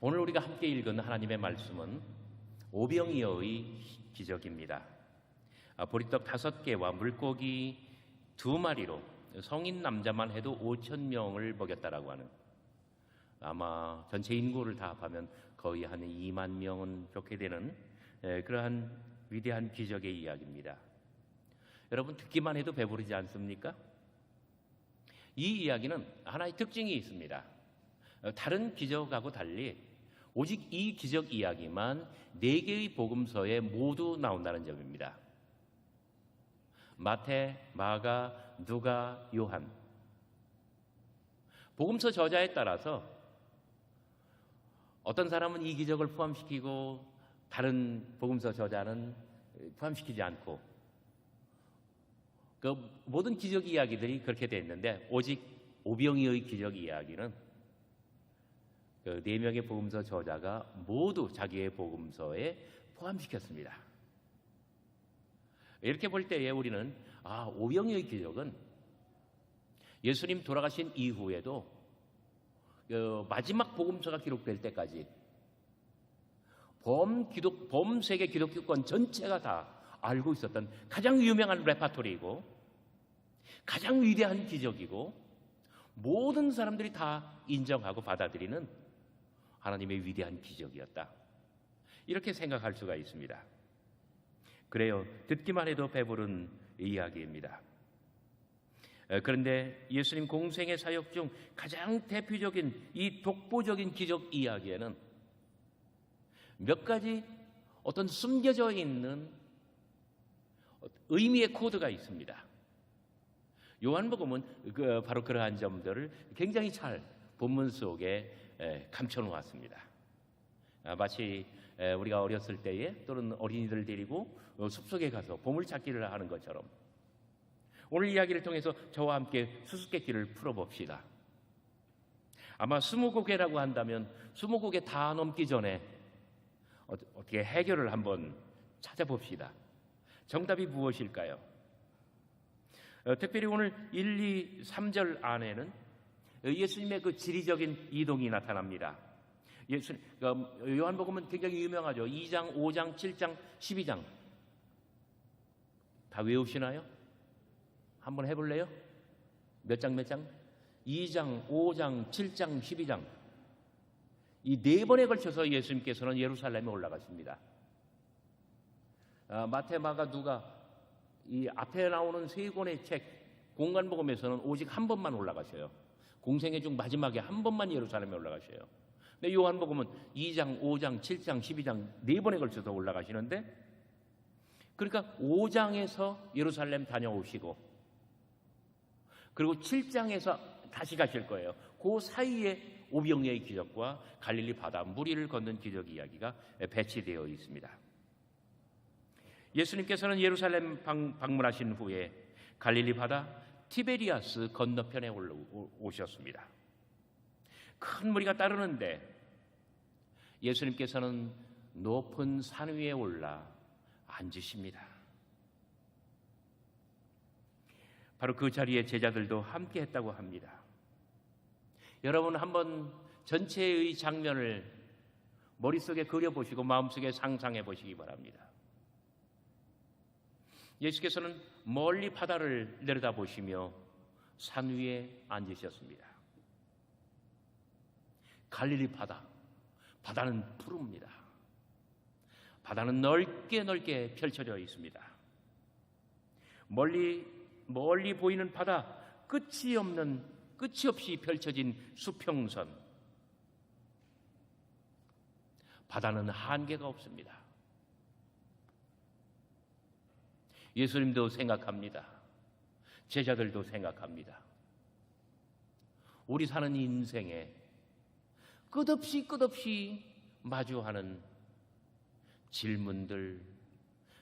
오늘 우리가 함께 읽은 하나님의 말씀은 오병이어의 기적입니다. 보리떡 5개와 물고기 2마리로 성인 남자만 해도 5,000명을 먹였다라고 하는, 아마 전체 인구를 다 합하면 거의 한 2만 명은 좋게 되는 그러한 위대한 기적의 이야기입니다. 여러분, 듣기만 해도 배부르지 않습니까? 이 이야기는 하나의 특징이 있습니다. 다른 기적하고 달리 오직 이 기적 이야기만 4개의 복음서에 모두 나온다는 점입니다. 마태, 마가, 누가, 요한. 복음서 저자에 따라서 어떤 사람은 이 기적을 포함시키고 다른 복음서 저자는 포함시키지 않고, 그 모든 기적 이야기들이 그렇게 되어 있는데 오직 오병이어의 기적 이야기는 그 4명의 복음서 저자가 모두 자기의 복음서에 포함시켰습니다. 이렇게 볼 때에 우리는 오병이어의 기적은 예수님 돌아가신 이후에도 마지막 복음서가 기록될 때까지 범세계 기독교권 전체가 다 알고 있었던 가장 유명한 레파토리이고 가장 위대한 기적이고 모든 사람들이 다 인정하고 받아들이는 하나님의 위대한 기적이었다, 이렇게 생각할 수가 있습니다. 그래요, 듣기만 해도 배부른 이야기입니다. 그런데 예수님 공생의 사역 중 가장 대표적인 이 독보적인 기적 이야기에는 몇 가지 어떤 숨겨져 있는 의미의 코드가 있습니다. 요한복음은 바로 그러한 점들을 굉장히 잘 본문 속에 감춰놓았습니다. 마치 우리가 어렸을 때에 또는 어린이들 데리고 숲속에 가서 보물찾기를 하는 것처럼 오늘 이야기를 통해서 저와 함께 수수께끼를 풀어봅시다. 아마 20곡이라고 한다면 20곡에 다 넘기 전에 어떻게 해결을 한번 찾아봅시다. 정답이 무엇일까요? 특별히 오늘 1, 2, 3절 안에는 예수님의 그 지리적인 이동이 나타납니다. 요한복음은 굉장히 유명하죠. 2장, 5장, 7장, 12장. 다 외우시나요? 한번 해볼래요? 몇 장 몇 장? 2장, 5장, 7장, 12장. 이 4번에 걸쳐서 예수님께서는 예루살렘에 올라가십니다. 마태, 마가, 누가 이 앞에 나오는 3권의 책 공간복음에서는 오직 한 번만 올라가셔요. 공생애 중 마지막에 한 번만 예루살렘에 올라가셔요. 근데 요한복음은 2장, 5장, 7장, 12장 4번에 걸쳐서 올라가시는데, 그러니까 5장에서 예루살렘 다녀오시고 그리고 7장에서 다시 가실 거예요. 그 사이에 오병이어의 기적과 갈릴리 바다 무리를 걷는 기적 이야기가 배치되어 있습니다. 예수님께서는 예루살렘 방문하신 후에 갈릴리 바다 티베리아스 건너편에 오셨습니다. 큰 무리가 따르는데 예수님께서는 높은 산 위에 올라 앉으십니다. 바로 그 자리에 제자들도 함께 했다고 합니다. 여러분, 한번 전체의 장면을 머릿속에 그려보시고 마음속에 상상해 보시기 바랍니다. 예수께서는 멀리 바다를 내려다보시며 산 위에 앉으셨습니다. 갈릴리 바다, 바다는 푸릅니다. 바다는 넓게 펼쳐져 있습니다. 멀리 보이는 바다, 끝이 없이 펼쳐진 수평선. 바다는 한계가 없습니다. 예수님도 생각합니다. 제자들도 생각합니다. 우리 사는 인생에 끝없이 마주하는 질문들,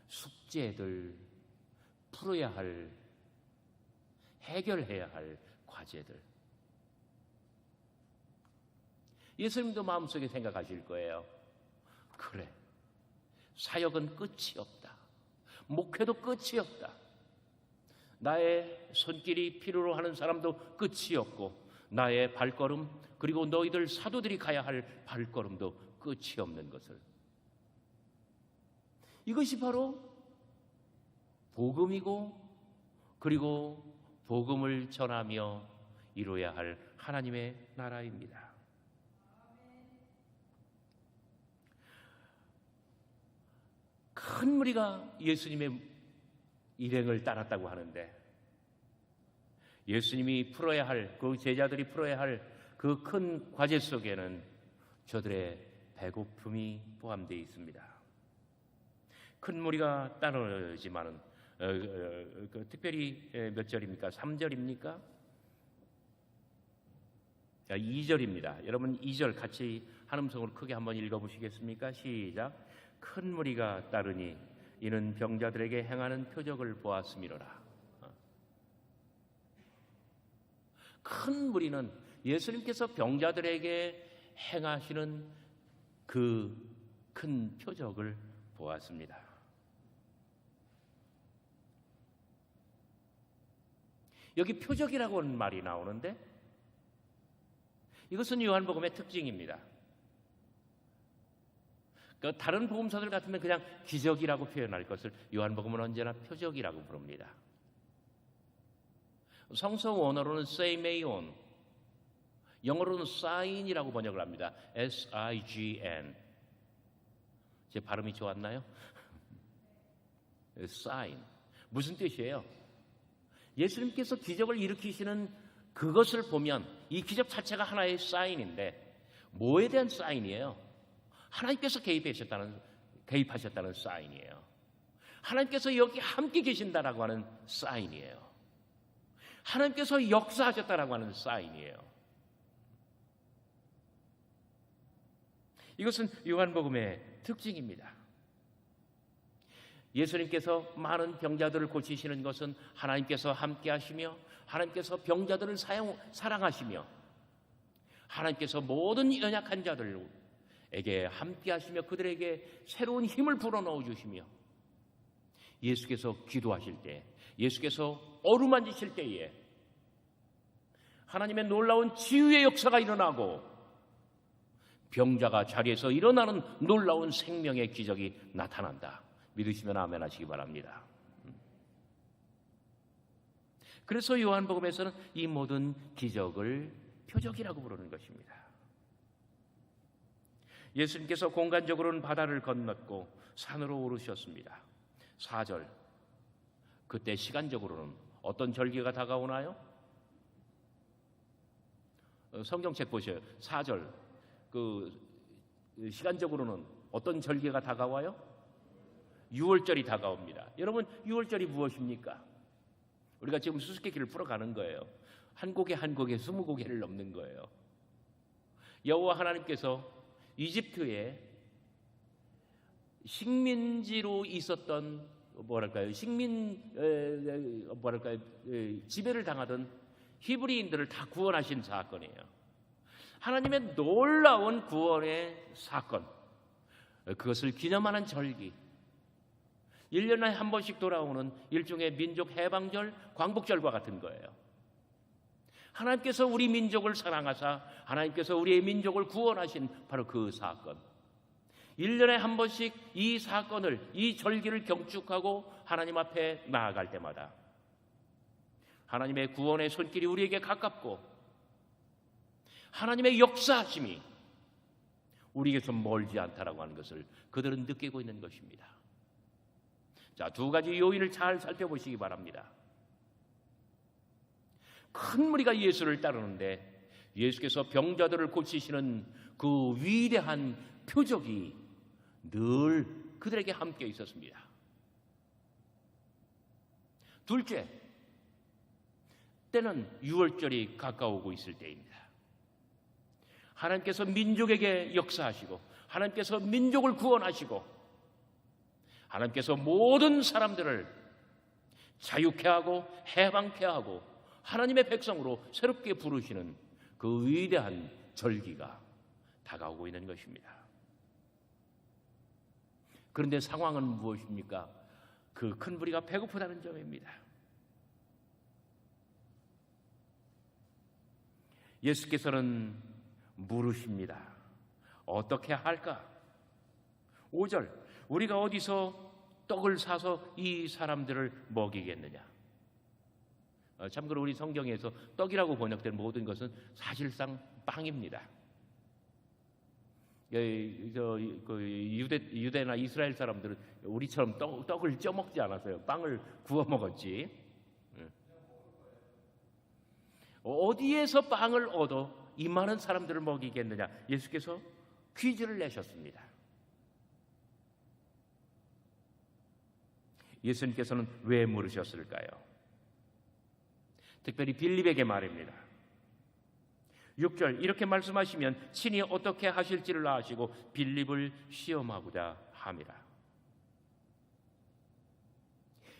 숙제들, 풀어야 할, 해결해야 할 과제들. 예수님도 마음속에 생각하실 거예요. 그래, 사역은 끝이 없다. 목회도 끝이 없다. 나의 손길이 필요로 하는 사람도 끝이 없고 나의 발걸음 그리고 너희들 사도들이 가야 할 발걸음도 끝이 없는 것을. 이것이 바로 복음이고, 그리고 복음을 전하며 이루어야 할 하나님의 나라입니다. 큰 무리가 예수님의 일행을 따랐다고 하는데, 예수님이 풀어야 할, 그 제자들이 풀어야 할 그 큰 과제 속에는 저들의 배고픔이 포함되어 있습니다. 큰 무리가 따르지만은 특별히 몇 절입니까? 3절입니까? 2절입니다. 여러분 2절 같이 한 음성으로 크게 한번 읽어보시겠습니까? 시작. 큰 무리가 따르니 이는 병자들에게 행하는 표적을 보았음이로라. 큰 무리는 예수님께서 병자들에게 행하시는 그 큰 표적을 보았습니다. 여기 표적이라고 하는 말이 나오는데, 이것은 요한복음의 특징입니다. 다른 복음서들 같으면 그냥 기적이라고 표현할 것을 요한복음은 언제나 표적이라고 부릅니다. 성서 원어로는 세이메이온, 영어로는 sign이라고 번역을 합니다. S-I-G-N. 제 발음이 좋았나요? sign. 무슨 뜻이에요? 예수님께서 기적을 일으키시는 그것을 보면 이 기적 자체가 하나의 사인인데, 뭐에 대한 사인이에요? 하나님께서 개입하셨다는 사인이에요. 하나님께서 여기 함께 계신다라고 하는 사인이에요. 하나님께서 역사하셨다라고 하는 사인이에요. 이것은 요한복음의 특징입니다. 예수님께서 많은 병자들을 고치시는 것은 하나님께서 함께 하시며, 하나님께서 병자들을 사랑하시며, 하나님께서 모든 연약한 자들에게 함께 하시며 그들에게 새로운 힘을 불어넣어 주시며, 예수께서 기도하실 때, 예수께서 어루만지실 때에 하나님의 놀라운 치유의 역사가 일어나고 병자가 자리에서 일어나는 놀라운 생명의 기적이 나타난다. 믿으시면 아멘 하시기 바랍니다. 그래서 요한복음에서는 이 모든 기적을 표적이라고 부르는 것입니다. 예수님께서 공간적으로는 바다를 건넜고 산으로 오르셨습니다. 4절. 그때 시간적으로는 어떤 절기가 다가오나요? 성경책 보셔요. 4절. 시간적으로는 어떤 절기가 다가와요? 6월절이 다가옵니다. 여러분, 6월절이 무엇입니까? 우리가 지금 수수께끼를 풀어가는 거예요. 한 곡에 한 곡에 20곡을 넘는 거예요. 여호와 하나님께서 이집트에 식민지로 있었던 지배를 당하던 히브리인들을 다 구원하신 사건이에요. 하나님의 놀라운 구원의 사건, 그것을 기념하는 절기, 1년에 한 번씩 돌아오는 일종의 민족 해방절, 광복절과 같은 거예요. 하나님께서 우리 민족을 사랑하사 하나님께서 우리의 민족을 구원하신 바로 그 사건, 1년에 한 번씩 이 사건을, 이 절기를 경축하고 하나님 앞에 나아갈 때마다 하나님의 구원의 손길이 우리에게 가깝고 하나님의 역사하심이 우리에게서 멀지 않다라고 하는 것을 그들은 느끼고 있는 것입니다. 자, 두 가지 요인을 잘 살펴보시기 바랍니다. 큰 무리가 예수를 따르는데 예수께서 병자들을 고치시는 그 위대한 표적이 늘 그들에게 함께 있었습니다. 둘째, 때는 6월절이 가까우고 있을 때입니다. 하나님께서 민족에게 역사하시고 하나님께서 민족을 구원하시고 하나님께서 모든 사람들을 자유케 하고 해방케 하고 하나님의 백성으로 새롭게 부르시는 그 위대한 절기가 다가오고 있는 것입니다. 그런데 상황은 무엇입니까? 그 큰 무리가 배고프다는 점입니다. 예수께서는 물으십니다. 어떻게 할까? 5절, 우리가 어디서 떡을 사서 이 사람들을 먹이겠느냐? 참고로 우리 성경에서 떡이라고 번역된 모든 것은 사실상 빵입니다. 유대나 이스라엘 사람들은 우리처럼 떡을 쪄 먹지 않았어요. 빵을 구워 먹었지. 어디에서 빵을 얻어 이 많은 사람들을 먹이겠느냐? 예수께서 퀴즈를 내셨습니다. 예수님께서는 왜 물으셨을까요? 특별히 빌립에게 말입니다. 6절, 이렇게 말씀하시면 친히 어떻게 하실지를 아시고 빌립을 시험하고자 함이라.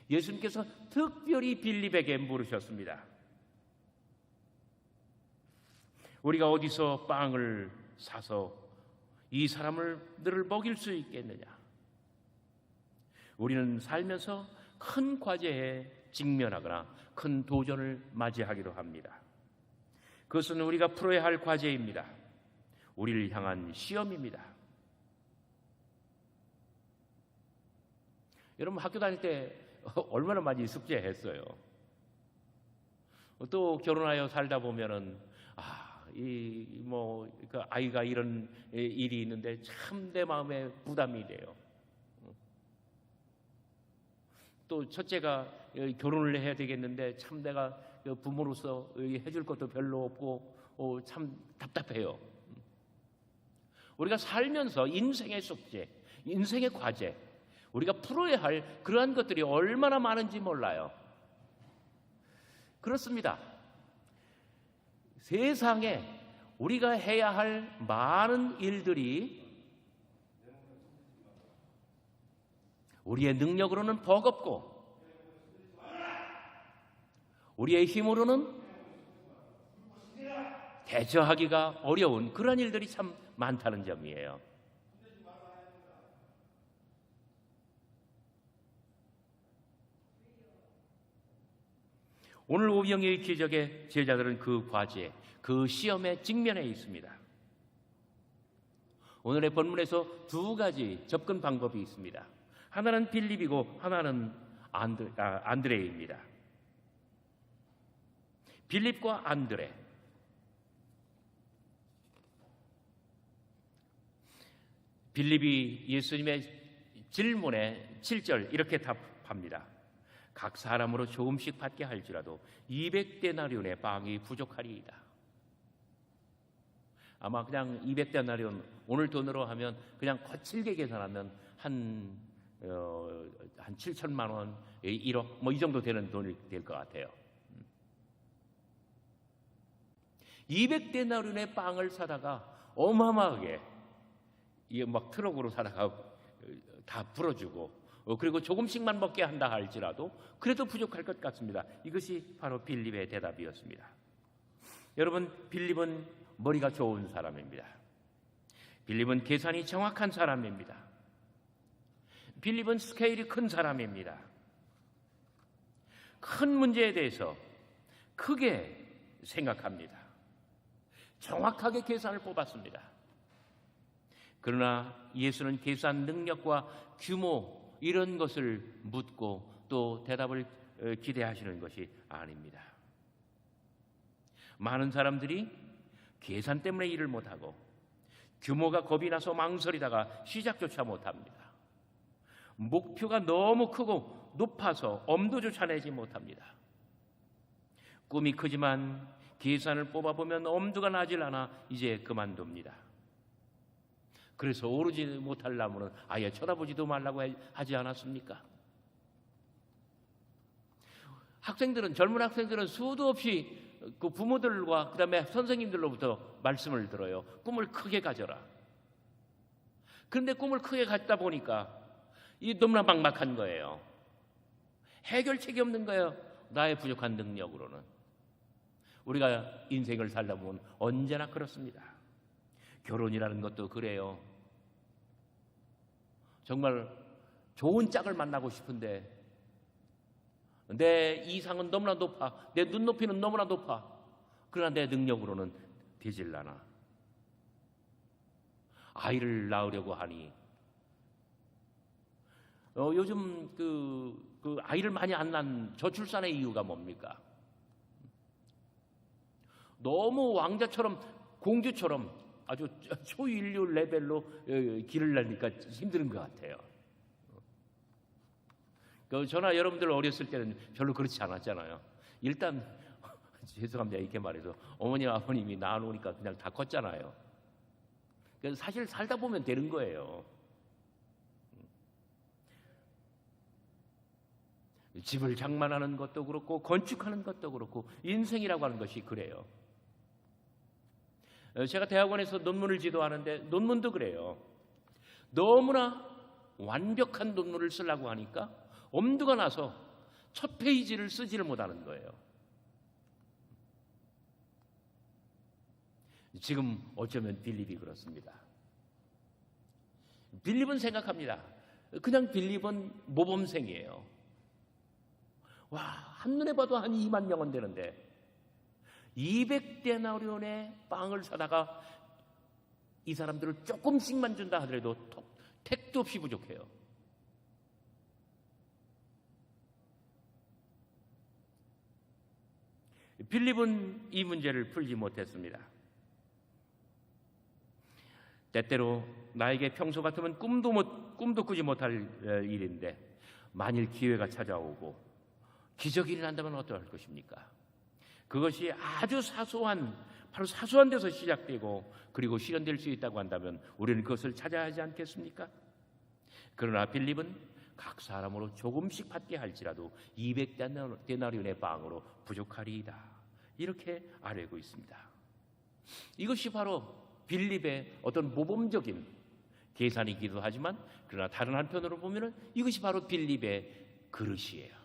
예수님께서 특별히 빌립에게 물으셨습니다. 우리가 어디서 빵을 사서 이 사람들을 먹일 수 있겠느냐? 우리는 살면서 큰 과제에 직면하거나 큰 도전을 맞이하기도 합니다. 그것은 우리가 풀어야 할 과제입니다. 우리를 향한 시험입니다. 여러분 학교 다닐 때 얼마나 많이 숙제했어요. 또 결혼하여 살다 보면은 그 아이가 이런 일이 있는데 참 내 마음에 부담이 돼요. 또 첫째가 결혼을 해야 되겠는데 참 내가 부모로서 해줄 것도 별로 없고 참 답답해요. 우리가 살면서 인생의 숙제, 인생의 과제, 우리가 풀어야 할 그러한 것들이 얼마나 많은지 몰라요. 그렇습니다. 세상에 우리가 해야 할 많은 일들이 우리의 능력으로는 버겁고 우리의 힘으로는 대처하기가 어려운 그런 일들이 참 많다는 점이에요. 오늘 오병이의 기적의 제자들은 그 과제, 그 시험에 직면해 있습니다. 오늘의 본문에서 두 가지 접근 방법이 있습니다. 하나는 빌립이고 하나는 안드레입니다. 빌립과 안드레. 빌립이 예수님의 질문에 7절 이렇게 답합니다. 각 사람으로 조금씩 받게 할지라도 200데나리온의 빵이 부족하리이다. 아마 그냥 200데나리온 오늘 돈으로 하면 그냥 거칠게 계산하면 한 7천만 원, 1억 뭐 이 정도 되는 돈이 될 것 같아요. 200데나리온의 빵을 사다가 어마어마하게 이게 막 트럭으로 사다가 다 풀어주고 그리고 조금씩만 먹게 한다 할지라도 그래도 부족할 것 같습니다. 이것이 바로 빌립의 대답이었습니다. 여러분, 빌립은 머리가 좋은 사람입니다. 빌립은 계산이 정확한 사람입니다. 빌립은 스케일이 큰 사람입니다. 큰 문제에 대해서 크게 생각합니다. 정확하게 계산을 뽑았습니다. 그러나 예수는 계산 능력과 규모 이런 것을 묻고 또 대답을 기대하시는 것이 아닙니다. 많은 사람들이 계산 때문에 일을 못하고 규모가 겁이 나서 망설이다가 시작조차 못합니다. 목표가 너무 크고 높아서 엄두조차 내지 못합니다. 꿈이 크지만 계산을 뽑아보면 엄두가 나질 않아 이제 그만둡니다. 그래서 오르지 못하려면 아예 쳐다보지도 말라고 하지 않았습니까? 젊은 학생들은 수도 없이 그 부모들과 그 다음에 선생님들로부터 말씀을 들어요. 꿈을 크게 가져라. 그런데 꿈을 크게 갖다 보니까 이 너무나 막막한 거예요. 해결책이 없는 거예요. 나의 부족한 능력으로는. 우리가 인생을 살다 보면 언제나 그렇습니다. 결혼이라는 것도 그래요. 정말 좋은 짝을 만나고 싶은데 내 이상은 너무나 높아, 내 눈높이는 너무나 높아. 그러나 내 능력으로는 되질 않아. 아이를 낳으려고 하니 요즘 그 아이를 많이 안 낳는 저출산의 이유가 뭡니까? 너무 왕자처럼 공주처럼 아주 초인류 레벨로 길을 내니까 힘든 것 같아요. 저나 여러분들 어렸을 때는 별로 그렇지 않았잖아요. 일단 죄송합니다 이렇게 말해서 어머니 아버님이 낳아놓으니까 그냥 다 컸잖아요. 그래서 사실 살다 보면 되는 거예요. 집을 장만하는 것도 그렇고 건축하는 것도 그렇고 인생이라고 하는 것이 그래요. 제가 대학원에서 논문을 지도하는데 논문도 그래요. 너무나 완벽한 논문을 쓰려고 하니까 엄두가 나서 첫 페이지를 쓰지를 못하는 거예요. 지금 어쩌면 빌립이 그렇습니다. 빌립은 생각합니다. 그냥 빌립은 모범생이에요. 와, 한눈에 봐도 한 2만 명은 되는데 200데나리온의 빵을 사다가 이 사람들을 조금씩만 준다 하더라도 택도 없이 부족해요. 빌립은 이 문제를 풀지 못했습니다. 때때로 나에게 평소 같으면 꿈도 꾸지 못할 일인데 만일 기회가 찾아오고 기적이 일어난다면 어떠할 것입니까? 그것이 아주 바로 사소한 데서 시작되고 그리고 실현될 수 있다고 한다면 우리는 그것을 찾아야 하지 않겠습니까? 그러나 빌립은 각 사람으로 조금씩 받게 할지라도 200데나리온의 빵으로 부족하리이다. 이렇게 아뢰고 있습니다. 이것이 바로 빌립의 어떤 모범적인 계산이기도 하지만 그러나 다른 한편으로 보면은 이것이 바로 빌립의 그릇이에요.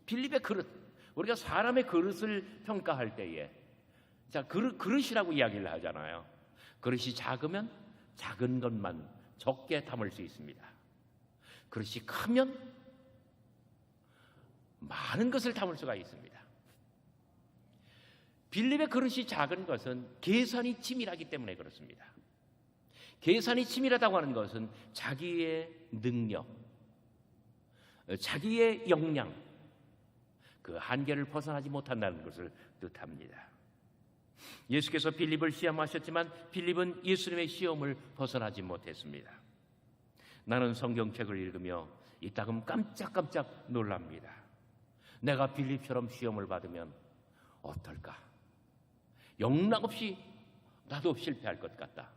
빌립의 그릇. 우리가 사람의 그릇을 평가할 때에 그릇이라고 이야기를 하잖아요. 그릇이 작으면 작은 것만 적게 담을 수 있습니다. 그릇이 크면 많은 것을 담을 수가 있습니다. 빌립의 그릇이 작은 것은 계산이 치밀하기 때문에 그렇습니다. 계산이 치밀하다고 하는 것은 자기의 능력, 자기의 역량, 그 한계를 벗어나지 못한다는 것을 뜻합니다. 예수께서 빌립을 시험하셨지만 빌립은 예수님의 시험을 벗어나지 못했습니다. 나는 성경책을 읽으며 이따금 깜짝깜짝 놀랍니다. 내가 빌립처럼 시험을 받으면 어떨까? 영락없이 나도 실패할 것 같다.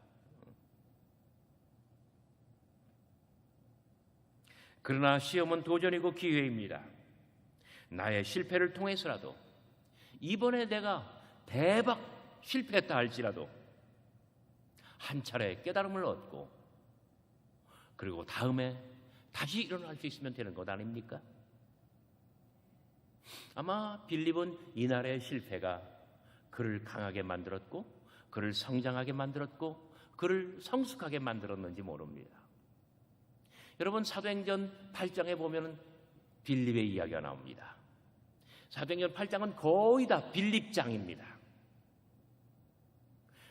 그러나 시험은 도전이고 기회입니다. 나의 실패를 통해서라도 이번에 내가 대박 실패했다 할지라도 한 차례 깨달음을 얻고 그리고 다음에 다시 일어날 수 있으면 되는 것 아닙니까? 아마 빌립은 이날의 실패가 그를 강하게 만들었고 그를 성장하게 만들었고 그를 성숙하게 만들었는지 모릅니다. 여러분 사도행전 8장에 보면 빌립의 이야기가 나옵니다. 사도행전 8장은 거의 다 빌립장입니다.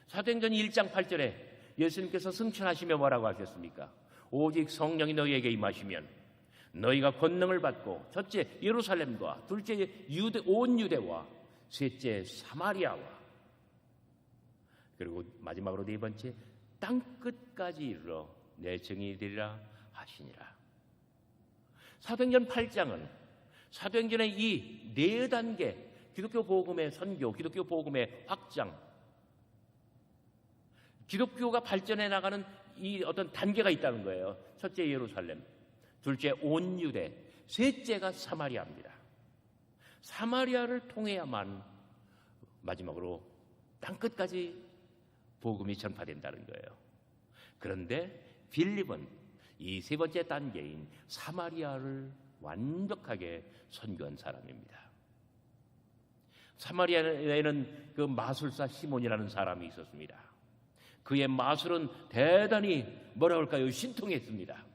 사도행전 1장 8절에 예수님께서 승천하시며 뭐라고 하셨습니까? 오직 성령이 너희에게 임하시면 너희가 권능을 받고 첫째 예루살렘과 둘째 온 유대와 셋째 사마리아와 그리고 마지막으로 네 번째 땅끝까지 이르러 내 증인이 되리라 하시니라. 사도행전 8장은 사도행전의 이 네 단계 기독교 복음의 선교, 기독교 복음의 확장, 기독교가 발전해 나가는 이 어떤 단계가 있다는 거예요. 첫째 예루살렘, 둘째 온 유대, 셋째가 사마리아입니다. 사마리아를 통해야만 마지막으로 땅끝까지 복음이 전파된다는 거예요. 그런데 빌립은 이 세 번째 단계인 사마리아를 완벽하게 선교한 사람입니다. 사마리아에는 그 마술사 시몬이라는 사람이 있었습니다. 그의 마술은 대단히 신통했습니다.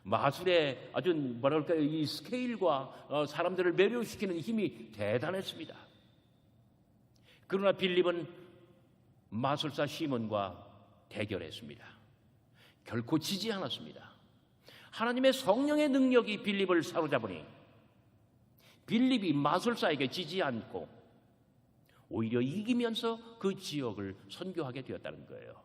마술의 아주 이 스케일과 사람들을 매료시키는 힘이 대단했습니다. 그러나 빌립은 마술사 시몬과 대결했습니다. 결코 지지 않았습니다. 하나님의 성령의 능력이 빌립을 사로잡으니 빌립이 마술사에게 지지 않고 오히려 이기면서 그 지역을 선교하게 되었다는 거예요.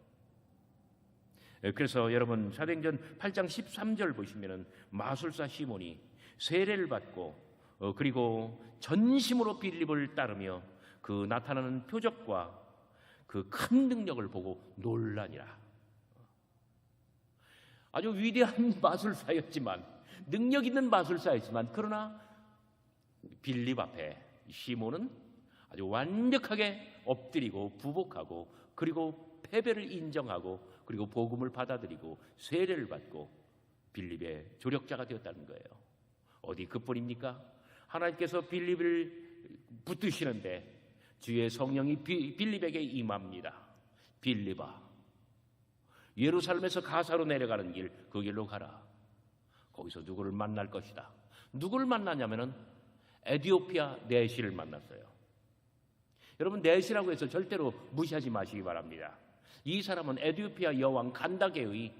그래서 여러분 사도행전 8장 13절 보시면은 마술사 시몬이 세례를 받고 그리고 전심으로 빌립을 따르며 그 나타나는 표적과 그 큰 능력을 보고 놀라니라. 아주 위대한 마술사였지만, 능력 있는 마술사였지만, 그러나 빌립 앞에 시몬은 아주 완벽하게 엎드리고 부복하고 그리고 패배를 인정하고 그리고 복음을 받아들이고 세례를 받고 빌립의 조력자가 되었다는 거예요. 어디 그뿐입니까? 하나님께서 빌립을 붙드시는데 주의 성령이 빌립에게 임합니다. 빌립아, 예루살렘에서 가사로 내려가는 길, 그 길로 가라. 거기서 누구를 만날 것이다. 누구를 만나냐면은 에디오피아 내시를 만났어요. 여러분, 내시라고 해서 절대로 무시하지 마시기 바랍니다. 이 사람은 에디오피아 여왕 간다게의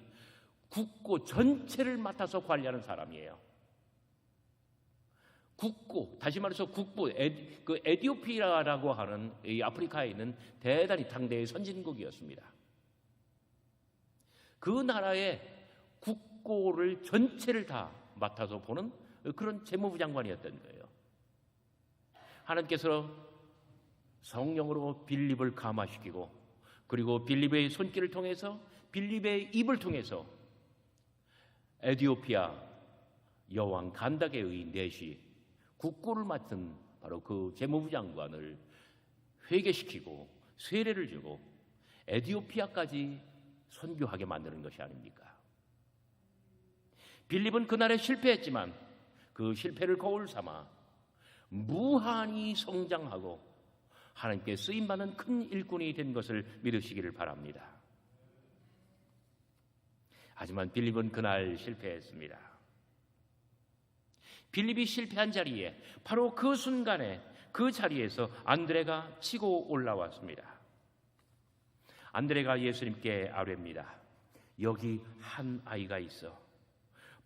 국고 전체를 맡아서 관리하는 사람이에요. 국고, 다시 말해서 국부, 그 에디오피아라고 하는 이 아프리카에 있는 대단히 당대의 선진국이었습니다. 그 나라의 국고를 전체를 다 맡아서 보는 그런 재무부 장관이었던 거예요. 하나님께서 성령으로 빌립을 감화시키고 그리고 빌립의 손길을 통해서 빌립의 입을 통해서 에디오피아 여왕 간다게의 내시 국고를 맡은 바로 그 재무부 장관을 회개시키고 세례를 주고 에디오피아까지 선교하게 만드는 것이 아닙니까? 빌립은 그날에 실패했지만 그 실패를 거울 삼아 무한히 성장하고 하나님께 쓰임받는 큰 일꾼이 된 것을 믿으시기를 바랍니다. 하지만 빌립은 그날 실패했습니다. 빌립이 실패한 자리에 바로 그 순간에 그 자리에서 안드레가 치고 올라왔습니다. 안드레가 예수님께 아뢰입니다. 여기 한 아이가 있어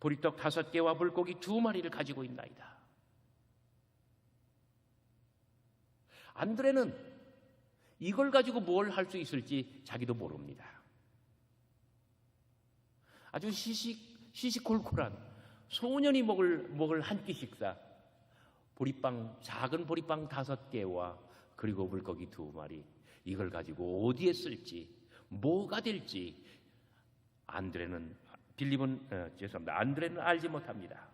보리떡 5개와 물고기 2마리를 가지고 있나이다. 안드레는 이걸 가지고 뭘 할 수 있을지 자기도 모릅니다. 아주 시시콜콜한 소년이 먹을 한 끼 식사, 작은 보리빵 5개와 그리고 물고기 2마리, 이걸 가지고 어디에 쓸지, 뭐가 될지 안드레는 알지 못합니다.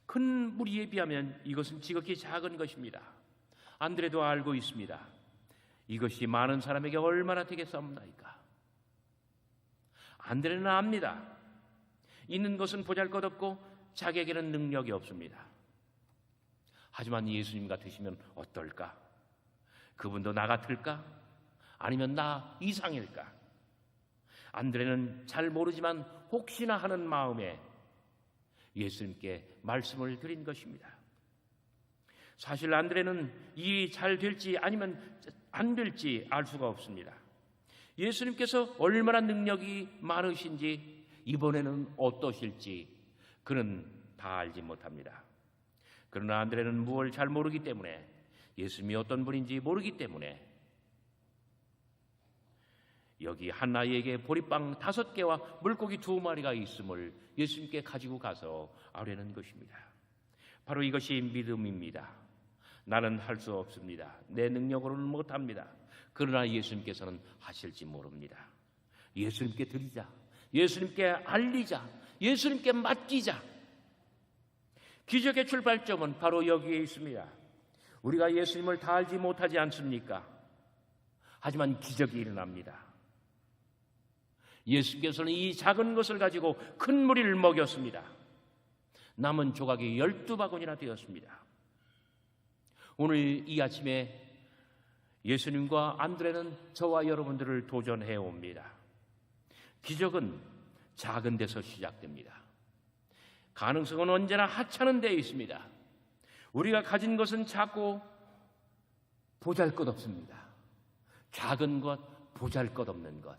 큰 무리에 비하면 이것은 지극히 작은 것입니다. 안드레도 알고 있습니다. 이것이 많은 사람에게 얼마나 되겠사옵나이까. 안드레는 압니다. 있는 것은 보잘것없고 자기에게는 능력이 없습니다. 하지만 예수님 같으시면 어떨까? 그분도 나 같을까? 아니면 나 이상일까? 안드레는 잘 모르지만 혹시나 하는 마음에 예수님께 말씀을 드린 것입니다. 사실 안드레는 이 잘 될지 아니면 안 될지 알 수가 없습니다. 예수님께서 얼마나 능력이 많으신지 이번에는 어떠실지 그는 다 알지 못합니다. 그러나 안드레는 무엇을 잘 모르기 때문에, 예수님이 어떤 분인지 모르기 때문에 여기 한 아이에게 보리빵 5개와 물고기 2마리가 있음을 예수님께 가지고 가서 아뢰는 것입니다. 바로 이것이 믿음입니다. 나는 할 수 없습니다. 내 능력으로는 못합니다. 그러나 예수님께서는 하실지 모릅니다. 예수님께 드리자, 예수님께 알리자, 예수님께 맡기자. 기적의 출발점은 바로 여기에 있습니다. 우리가 예수님을 다 알지 못하지 않습니까? 하지만 기적이 일어납니다. 예수께서는 이 작은 것을 가지고 큰 무리를 먹였습니다. 남은 조각이 12바구니나 되었습니다. 오늘 이 아침에 예수님과 안드레는 저와 여러분들을 도전해 옵니다. 기적은 작은 데서 시작됩니다. 가능성은 언제나 하찮은 데에 있습니다. 우리가 가진 것은 작고 보잘것없습니다. 작은 것, 보잘것없는 것.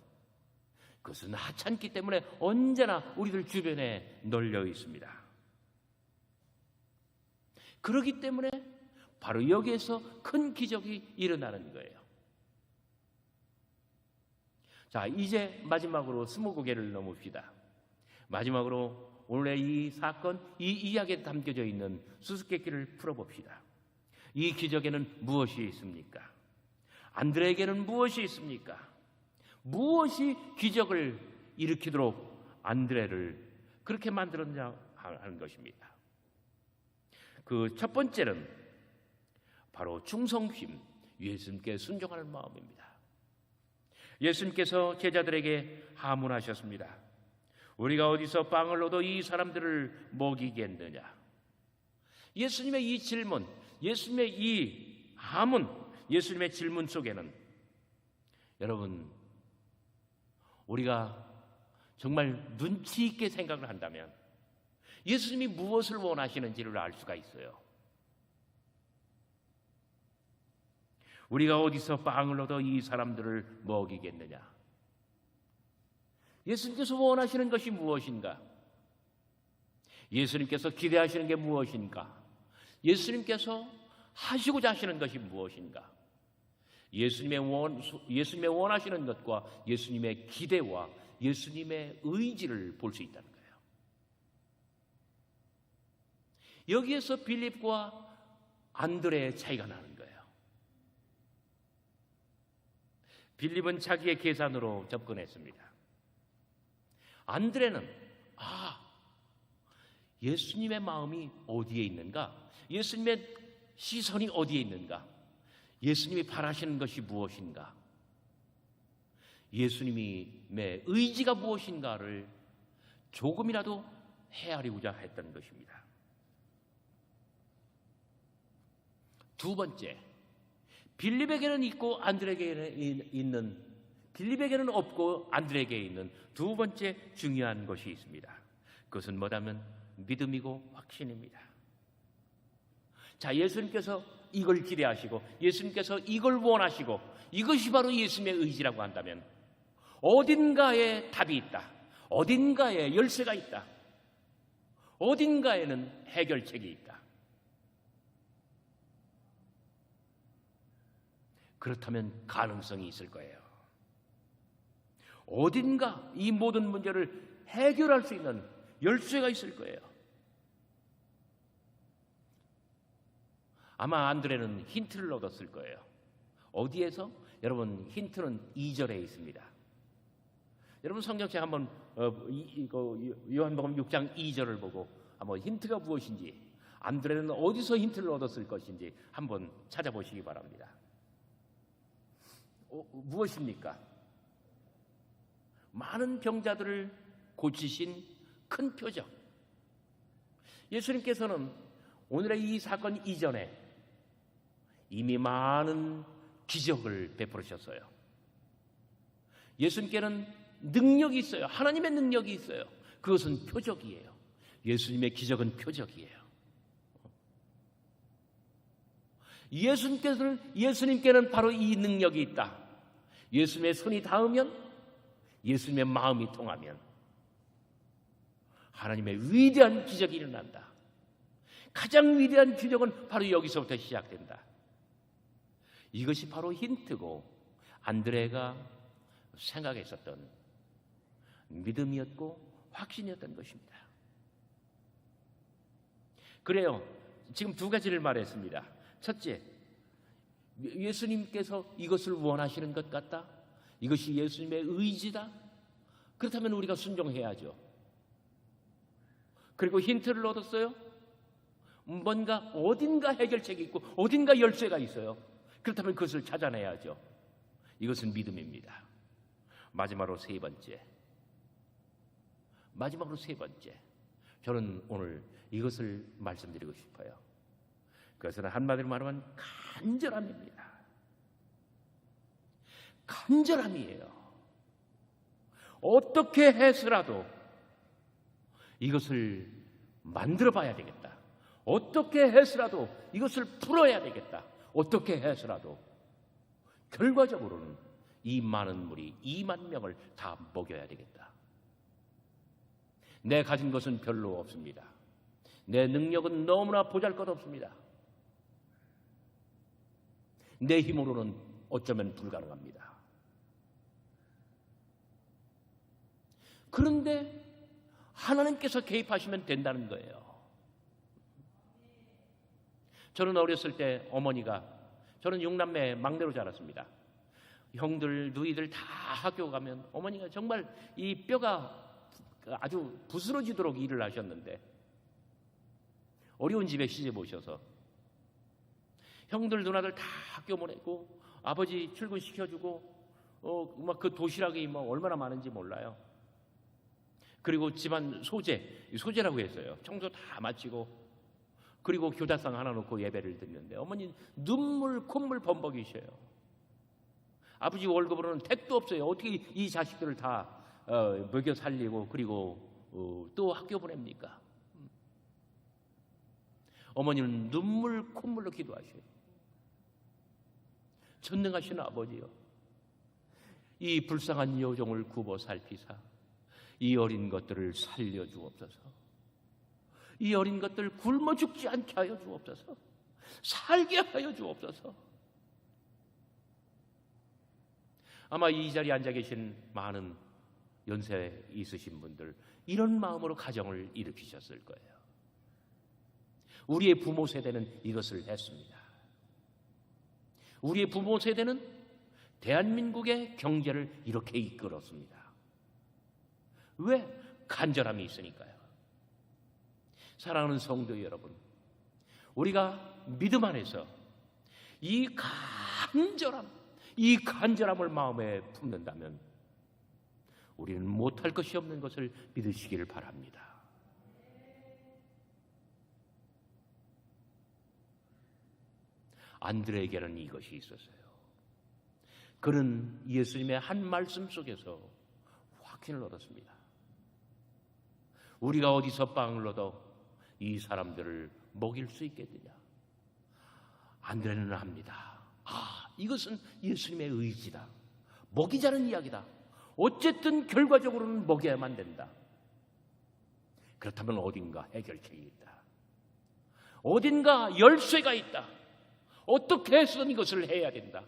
그것은 하찮기 때문에 언제나 우리들 주변에 널려 있습니다. 그렇기 때문에 바로 여기에서 큰 기적이 일어나는 거예요. 자, 이제 마지막으로 스무고개를 넘읍시다. 마지막으로 오늘의 이 사건, 이 이야기에 담겨져 있는 수수께끼를 풀어봅시다. 이 기적에는 무엇이 있습니까? 안드레에게는 무엇이 있습니까? 무엇이 기적을 일으키도록 안드레를 그렇게 만들었냐 하는 것입니다. 그 첫 번째는 바로 충성심, 예수님께 순종하는 마음입니다. 예수님께서 제자들에게 하문하셨습니다. 우리가 어디서 빵을 얻어 이 사람들을 먹이겠느냐? 예수님의 이 질문, 예수님의 이 하문, 예수님의 질문 속에는 여러분, 우리가 정말 눈치 있게 생각을 한다면 예수님이 무엇을 원하시는지를 알 수가 있어요. 우리가 어디서 빵을 얻어 이 사람들을 먹이겠느냐? 예수님께서 원하시는 것이 무엇인가? 예수님께서 기대하시는 게 무엇인가? 예수님께서 하시고자 하시는 것이 무엇인가? 예수님의 원하시는 것과 예수님의 기대와 예수님의 의지를 볼 수 있다는 거예요. 여기에서 빌립과 안드레의 차이가 나는 거예요. 빌립은 자기의 계산으로 접근했습니다. 안드레는 예수님의 마음이 어디에 있는가? 예수님의 시선이 어디에 있는가? 예수님이 바라시는 것이 무엇인가? 예수님의 의지가 무엇인가를 조금이라도 헤아리고자 했던 것입니다. 두 번째, 빌립에게는 있고 안드레에게는 있는, 빌립에게는 없고 안드레에게 있는 두 번째 중요한 것이 있습니다. 그것은 뭐냐면 믿음이고 확신입니다. 자, 예수님께서 이걸 기대하시고 예수님께서 이걸 원하시고 이것이 바로 예수님의 의지라고 한다면 어딘가에 답이 있다. 어딘가에 열쇠가 있다. 어딘가에는 해결책이 있다. 그렇다면 가능성이 있을 거예요. 어딘가 이 모든 문제를 해결할 수 있는 열쇠가 있을 거예요. 아마 안드레는 힌트를 얻었을 거예요. 어디에서? 여러분, 힌트는 2절에 있습니다. 여러분 성경책 한번 요한복음 6장 2절을 보고 한번 힌트가 무엇인지, 안드레는 어디서 힌트를 얻었을 것인지 한번 찾아보시기 바랍니다. 무엇입니까? 많은 병자들을 고치신 큰 표적. 예수님께서는 오늘의 이 사건 이전에 이미 많은 기적을 베풀으셨어요. 예수님께는 능력이 있어요. 하나님의 능력이 있어요. 그것은 표적이에요. 예수님의 기적은 표적이에요. 예수님께는 바로 이 능력이 있다. 예수님의 손이 닿으면, 예수님의 마음이 통하면 하나님의 위대한 기적이 일어난다. 가장 위대한 기적은 바로 여기서부터 시작된다. 이것이 바로 힌트고 안드레가 생각했었던 믿음이었고 확신이었던 것입니다. 그래요. 지금 두 가지를 말했습니다. 첫째, 예수님께서 이것을 원하시는 것 같다. 이것이 예수님의 의지다. 그렇다면 우리가 순종해야죠. 그리고 힌트를 얻었어요. 뭔가 어딘가 해결책이 있고 어딘가 열쇠가 있어요. 그렇다면 그것을 찾아내야죠. 이것은 믿음입니다. 마지막으로 세 번째. 저는 오늘 이것을 말씀드리고 싶어요. 그것은 한마디로 말하면 간절함입니다. 간절함이에요. 어떻게 해서라도 이것을 만들어 봐야 되겠다. 어떻게 해서라도 이것을 풀어야 되겠다. 어떻게 해서라도 결과적으로는 이 많은 무리 2만 명을 다 먹여야 되겠다. 내 가진 것은 별로 없습니다. 내 능력은 너무나 보잘것없습니다. 내 힘으로는 어쩌면 불가능합니다. 그런데 하나님께서 개입하시면 된다는 거예요. 저는 어렸을 때 어머니가, 저는 6남매 막내로 자랐습니다. 형들, 누이들 다 학교 가면 어머니가 정말 이 뼈가 아주 부스러지도록 일을 하셨는데, 어려운 집에 시집 오셔서 형들, 누나들 다 학교 보내고 아버지 출근시켜주고 막 그 도시락이 뭐 얼마나 많은지 몰라요. 그리고 집안 소재라고 했어요. 청소 다 마치고, 그리고 교자상 하나 놓고 예배를 드리는데 어머니 눈물 콧물 범벅이셔요. 아버지 월급으로는 택도 없어요. 어떻게 이 자식들을 다 먹여 살리고 그리고 또 학교 보냅니까? 어머니는 눈물 콧물로 기도하셔요. 전능하신 아버지요, 이 불쌍한 여종을 굽어 살피사 이 어린 것들을 살려주옵소서. 이 어린 것들 굶어 죽지 않게 하여 주옵소서. 살게 하여 주옵소서. 아마 이 자리에 앉아 계신 많은 연세 있으신 분들, 이런 마음으로 가정을 일으키셨을 거예요. 우리의 부모 세대는 이것을 했습니다. 우리의 부모 세대는 대한민국의 경제를 이렇게 이끌었습니다. 왜? 간절함이 있으니까요. 사랑하는 성도 여러분, 우리가 믿음 안에서 이 간절함을 마음에 품는다면 우리는 못할 것이 없는 것을 믿으시기를 바랍니다. 안드레에게는 이것이 있었어요. 그는 예수님의 한 말씀 속에서 확신을 얻었습니다. 우리가 어디서 빵을 얻어 이 사람들을 먹일 수 있겠느냐? 안드레는 압니다. 이것은 예수님의 의지다. 먹이자는 이야기다. 어쨌든 결과적으로는 먹여야만 된다. 그렇다면 어딘가 해결책이 있다. 어딘가 열쇠가 있다. 어떻게 해서든 이것을 해야 된다.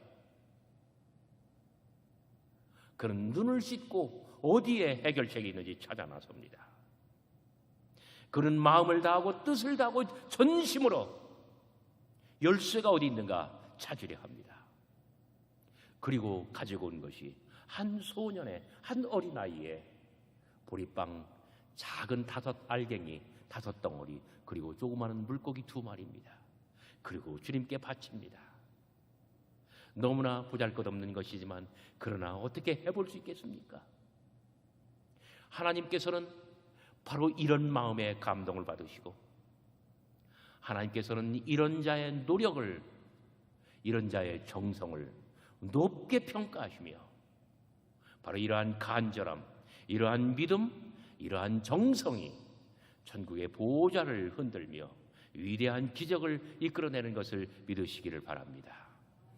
그는 눈을 씻고 어디에 해결책이 있는지 찾아 나섭니다. 그는 마음을 다하고 뜻을 다하고 전심으로 열쇠가 어디 있는가 찾으려 합니다. 그리고 가지고 온 것이 한 소년의, 한 어린아이의 보리빵 작은 5 알갱이, 5 덩어리, 그리고 조그마한 물고기 2마리입니다. 그리고 주님께 바칩니다. 너무나 보잘것없는 것이지만 그러나 어떻게 해볼 수 있겠습니까? 하나님께서는 바로 이런 마음의 감동을 받으시고, 하나님께서는 이런 자의 노력을, 이런 자의 정성을 높게 평가하시며, 바로 이러한 간절함, 이러한 믿음, 이러한 정성이 천국의 보좌를 흔들며 위대한 기적을 이끌어내는 것을 믿으시기를 바랍니다.